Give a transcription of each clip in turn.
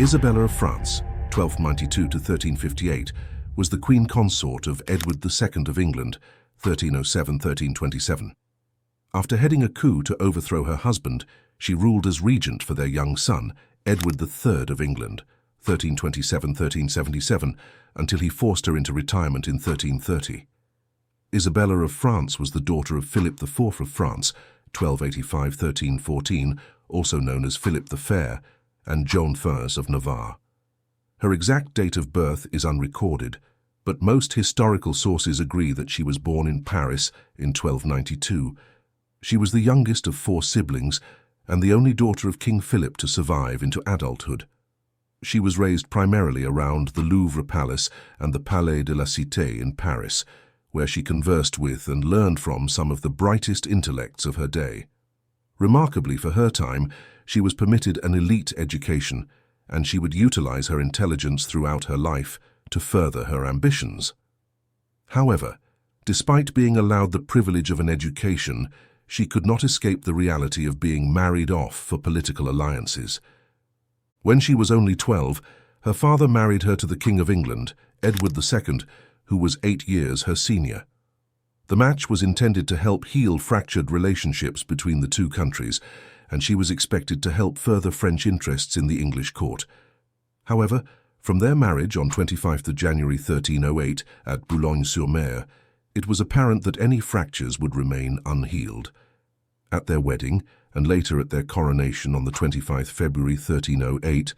Isabella of France, 1292 to 1358, was the queen consort of Edward II of England, 1307-1327. After heading a coup to overthrow her husband, she ruled as regent for their young son, Edward III of England, 1327-1377, until he forced her into retirement in 1330. Isabella of France was the daughter of Philip IV of France, 1285-1314, also known as Philip the Fair, and Joan of Navarre. Her exact date of birth is unrecorded, but most historical sources agree that she was born in Paris in 1292. She was the youngest of 4 siblings and the only daughter of King Philip to survive into adulthood. She was raised primarily around the Louvre Palace and the Palais de la Cité in Paris, where she conversed with and learned from some of the brightest intellects of her day. Remarkably for her time, she was permitted an elite education, and she would utilize her intelligence throughout her life to further her ambitions. However, despite being allowed the privilege of an education, she could not escape the reality of being married off for political alliances. When she was only 12, her father married her to the King of England, Edward II, who was 8 years her senior. The match was intended to help heal fractured relationships between the two countries, and she was expected to help further French interests in the English court. However, from their marriage on 25 January 1308 at Boulogne-sur-Mer, it was apparent that any fractures would remain unhealed. At their wedding, and later at their coronation on the 25 February 1308,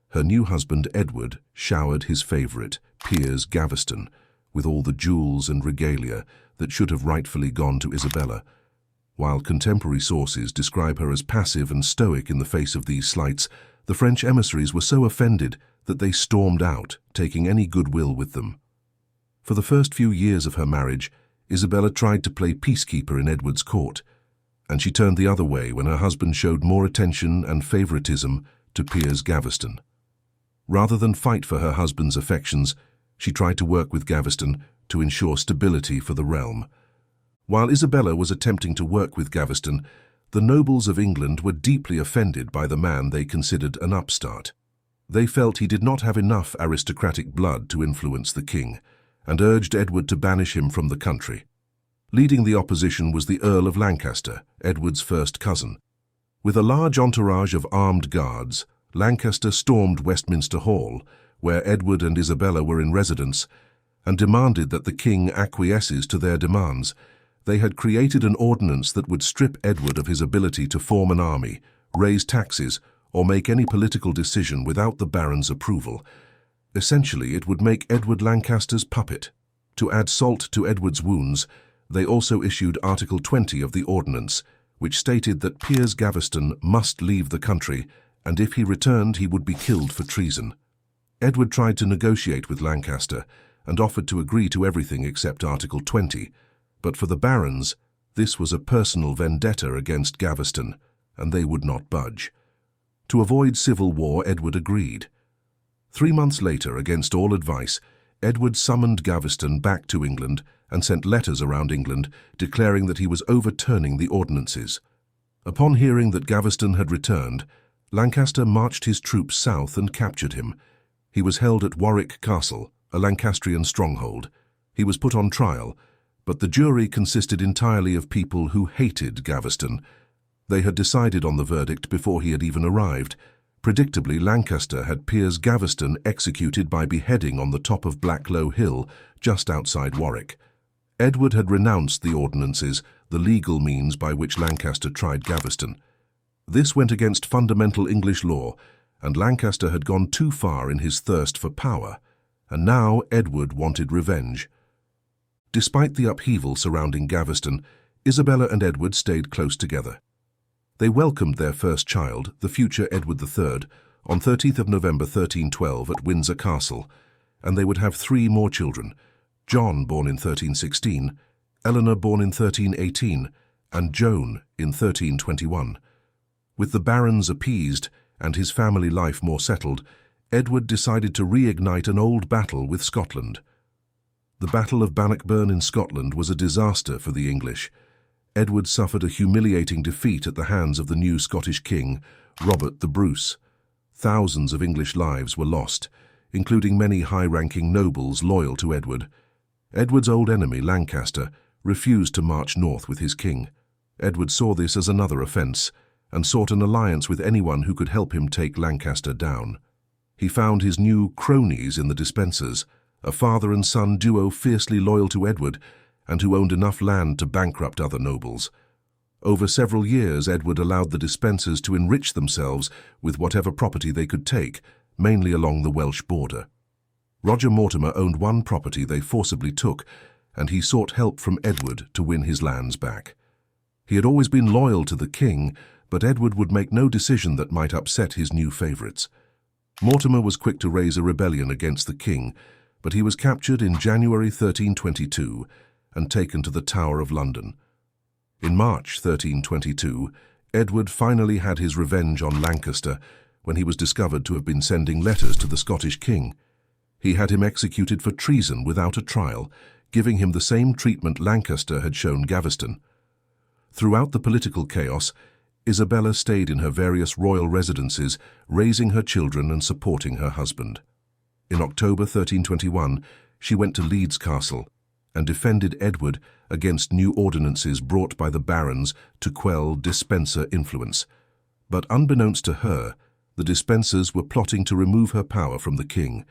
her new husband Edward showered his favourite, Piers Gaveston, with all the jewels and regalia that should have rightfully gone to Isabella. While contemporary sources describe her as passive and stoic in the face of these slights, the French emissaries were so offended that they stormed out, taking any goodwill with them. For the first few years of her marriage, Isabella tried to play peacekeeper in Edward's court, and she turned the other way when her husband showed more attention and favoritism to Piers Gaveston. Rather than fight for her husband's affections, she tried to work with Gaveston to ensure stability for the realm. While Isabella was attempting to work with Gaveston, the nobles of England were deeply offended by the man they considered an upstart. They felt he did not have enough aristocratic blood to influence the king, and urged Edward to banish him from the country. Leading the opposition was the Earl of Lancaster, Edward's first cousin. With a large entourage of armed guards, Lancaster stormed Westminster Hall, where Edward and Isabella were in residence, and demanded that the king acquiesces to their demands. They had created an ordinance that would strip Edward of his ability to form an army, raise taxes, or make any political decision without the barons' approval. Essentially, it would make Edward Lancaster's puppet. To add salt to Edward's wounds, they also issued Article 20 of the ordinance, which stated that Piers Gaveston must leave the country, and if he returned, he would be killed for treason. Edward tried to negotiate with Lancaster and offered to agree to everything except Article 20, but for the barons, this was a personal vendetta against Gaveston, and they would not budge. To avoid civil war, Edward agreed. 3 months later, against all advice, Edward summoned Gaveston back to England and sent letters around England declaring that he was overturning the ordinances. Upon hearing that Gaveston had returned, Lancaster marched his troops south and captured him. He was held at Warwick Castle, a Lancastrian stronghold. He was put on trial, but the jury consisted entirely of people who hated Gaveston. They had decided on the verdict before he had even arrived. Predictably, Lancaster had Piers Gaveston executed by beheading on the top of Blacklow Hill, just outside Warwick. Edward had renounced the ordinances, the legal means by which Lancaster tried Gaveston. This went against fundamental English law, and Lancaster had gone too far in his thirst for power, and now Edward wanted revenge. Despite the upheaval surrounding Gaveston, Isabella and Edward stayed close together. They welcomed their first child, the future Edward III, on 13th November 1312 at Windsor Castle, and they would have 3 more children: John, born in 1316, Eleanor, born in 1318, and Joan in 1321. With the barons appeased and his family life more settled, Edward decided to reignite an old battle with Scotland. The Battle of Bannockburn in Scotland was a disaster for the English. Edward suffered a humiliating defeat at the hands of the new Scottish king, Robert the Bruce. thousands of English lives were lost, including many high-ranking nobles loyal to Edward. Edward's old enemy, Lancaster, refused to march north with his king. Edward saw this as another offence, and sought an alliance with anyone who could help him take Lancaster down. He found his new cronies in the Despensers, a father and son duo fiercely loyal to Edward and who owned enough land to bankrupt other nobles. Over several years, Edward allowed the Despensers to enrich themselves with whatever property they could take, mainly along the Welsh border. Roger Mortimer owned one property they forcibly took, and he sought help from Edward to win his lands back. He had always been loyal to the king, but Edward would make no decision that might upset his new favourites. Mortimer was quick to raise a rebellion against the king, but he was captured in January 1322 and taken to the Tower of London. In March 1322, Edward finally had his revenge on Lancaster when he was discovered to have been sending letters to the Scottish king. He had him executed for treason without a trial, giving him the same treatment Lancaster had shown Gaveston. Throughout the political chaos, Isabella stayed in her various royal residences, raising her children and supporting her husband. In October 1321, she went to Leeds Castle and defended Edward against new ordinances brought by the barons to quell Despenser influence. But unbeknownst to her, the Despensers were plotting to remove her power from the king,